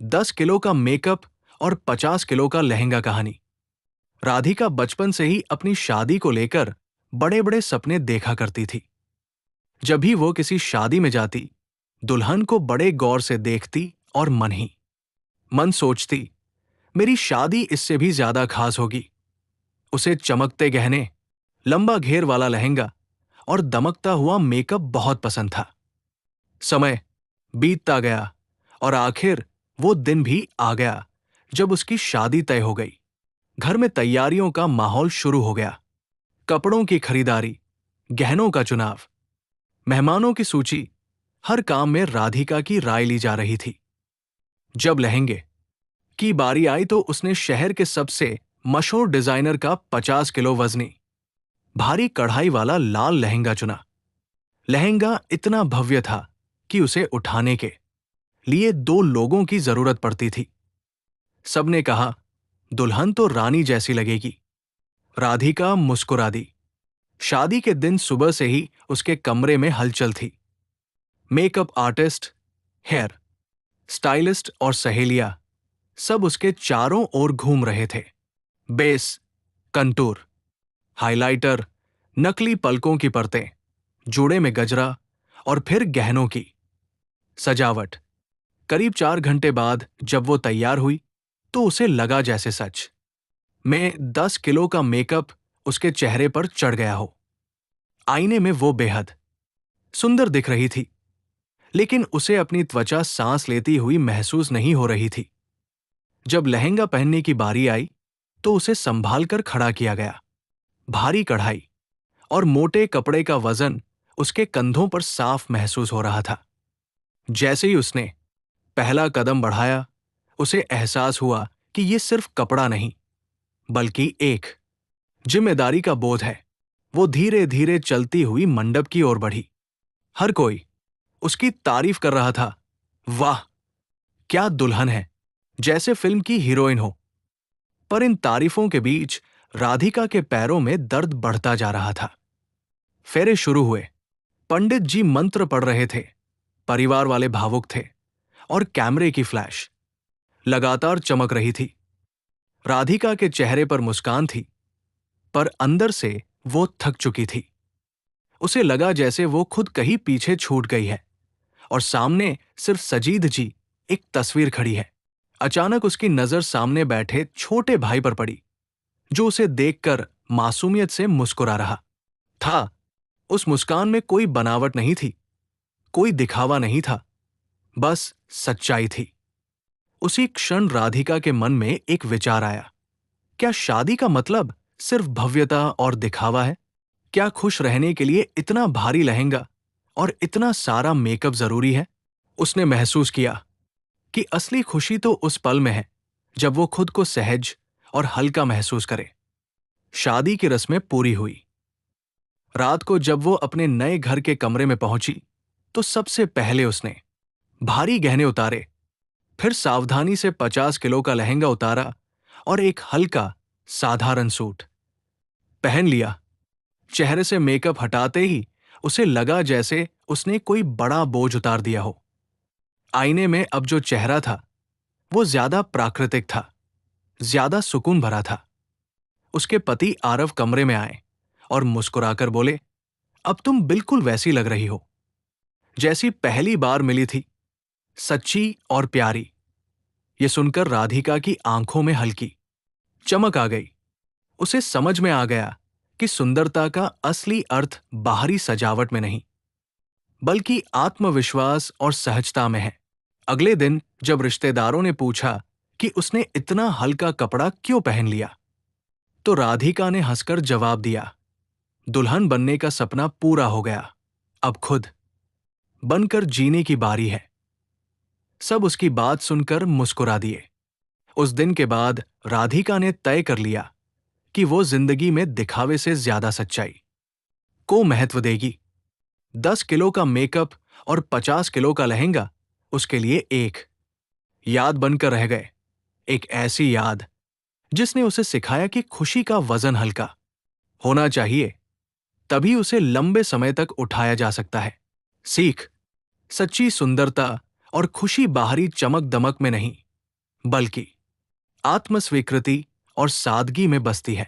10 kilo का makeup और 50 kilo का लहंगा कहानी। राधिका बचपन से ही अपनी शादी को लेकर बड़े बड़े सपने देखा करती थी। जब भी वो किसी शादी में जाती, दुल्हन को बड़े गौर से देखती और मन ही मन सोचती, मेरी शादी इससे भी ज्यादा खास होगी। उसे चमकते गहने, लंबा घेर वाला लहंगा और दमकता हुआ मेकअप बहुत पसंद था। समय बीतता गया और आखिर वो दिन भी आ गया जब उसकी शादी तय हो गई। घर में तैयारियों का माहौल शुरू हो गया। कपड़ों की खरीदारी, गहनों का चुनाव, मेहमानों की सूची, हर काम में राधिका की राय ली जा रही थी। जब लहंगे की बारी आई तो उसने शहर के सबसे मशहूर डिजाइनर का 50 किलो वजनी भारी कढ़ाई वाला लाल लहंगा चुना। लहंगा इतना भव्य था कि उसे उठाने के लिए 2 लोगों की जरूरत पड़ती थी। सबने कहा, दुल्हन तो रानी जैसी लगेगी। राधिका मुस्कुरा दी। शादी के दिन सुबह से ही उसके कमरे में हलचल थी। मेकअप आर्टिस्ट, हेयर स्टाइलिस्ट और सहेलियां सब उसके चारों ओर घूम रहे थे। बेस, कंटूर, हाइलाइटर, नकली पलकों की परतें, जूड़े में गजरा और फिर गहनों की सजावट। करीब 4 घंटे बाद जब वो तैयार हुई तो उसे लगा जैसे सच में 10 किलो का मेकअप उसके चेहरे पर चढ़ गया हो। आईने में वो बेहद सुंदर दिख रही थी, लेकिन उसे अपनी त्वचा सांस लेती हुई महसूस नहीं हो रही थी। जब लहंगा पहनने की बारी आई तो उसे संभाल कर खड़ा किया गया। भारी कढ़ाई और मोटे कपड़े का वजन उसके कंधों पर साफ महसूस हो रहा था। जैसे ही उसने पहला कदम बढ़ाया, उसे एहसास हुआ कि ये सिर्फ कपड़ा नहीं, बल्कि एक जिम्मेदारी का बोझ है। वो धीरे धीरे चलती हुई मंडप की ओर बढ़ी। हर कोई उसकी तारीफ कर रहा था। वाह, क्या दुल्हन है, जैसे फिल्म की हीरोइन हो। पर इन तारीफों के बीच राधिका के पैरों में दर्द बढ़ता जा रहा था। फेरे शुरू हुए। पंडित जी मंत्र पढ़ रहे थे। परिवार वाले भावुक थे और कैमरे की फ्लैश लगातार चमक रही थी। राधिका के चेहरे पर मुस्कान थी, पर अंदर से वो थक चुकी थी। उसे लगा जैसे वो खुद कहीं पीछे छूट गई है और सामने सिर्फ सजीद जी एक तस्वीर खड़ी है। अचानक उसकी नजर सामने बैठे छोटे भाई पर पड़ी, जो उसे देखकर मासूमियत से मुस्कुरा रहा था। उस मुस्कान में कोई बनावट नहीं थी, कोई दिखावा नहीं था, बस सच्चाई थी। उसी क्षण राधिका के मन में एक विचार आया। क्या शादी का मतलब सिर्फ भव्यता और दिखावा है? क्या खुश रहने के लिए इतना भारी लहंगा और इतना सारा मेकअप जरूरी है? उसने महसूस किया कि असली खुशी तो उस पल में है जब वो खुद को सहज और हल्का महसूस करे। शादी की रस्में पूरी हुई। रात को जब वो अपने नए घर के कमरे में पहुंची तो सबसे पहले उसने भारी गहने उतारे, फिर सावधानी से 50 किलो का लहंगा उतारा और एक हल्का साधारण सूट पहन लिया। चेहरे से मेकअप हटाते ही उसे लगा जैसे उसने कोई बड़ा बोझ उतार दिया हो। आईने में अब जो चेहरा था वो ज्यादा प्राकृतिक था, ज्यादा सुकून भरा था। उसके पति आरव कमरे में आए और मुस्कुराकर बोले, अब तुम बिल्कुल वैसी लग रही हो जैसी पहली बार मिली थी, सच्ची और प्यारी। ये सुनकर राधिका की आंखों में हल्की चमक आ गई। उसे समझ में आ गया कि सुंदरता का असली अर्थ बाहरी सजावट में नहीं, बल्कि आत्मविश्वास और सहजता में है। अगले दिन जब रिश्तेदारों ने पूछा कि उसने इतना हल्का कपड़ा क्यों पहन लिया, तो राधिका ने हंसकर जवाब दिया, दुल्हन बनने का सपना पूरा हो गया, अब खुद बनकर जीने की बारी है। सब उसकी बात सुनकर मुस्कुरा दिए। उस दिन के बाद राधिका ने तय कर लिया कि वो जिंदगी में दिखावे से ज्यादा सच्चाई को महत्व देगी। 10 किलो का मेकअप और 50 किलो का लहंगा उसके लिए एक याद बनकर रह गए। एक ऐसी याद जिसने उसे सिखाया कि खुशी का वजन हल्का होना चाहिए, तभी उसे लंबे समय तक उठाया जा सकता है। सीख, सच्ची सुंदरता और खुशी बाहरी चमक दमक में नहीं, बल्कि आत्मस्वीकृति और सादगी में बसती है।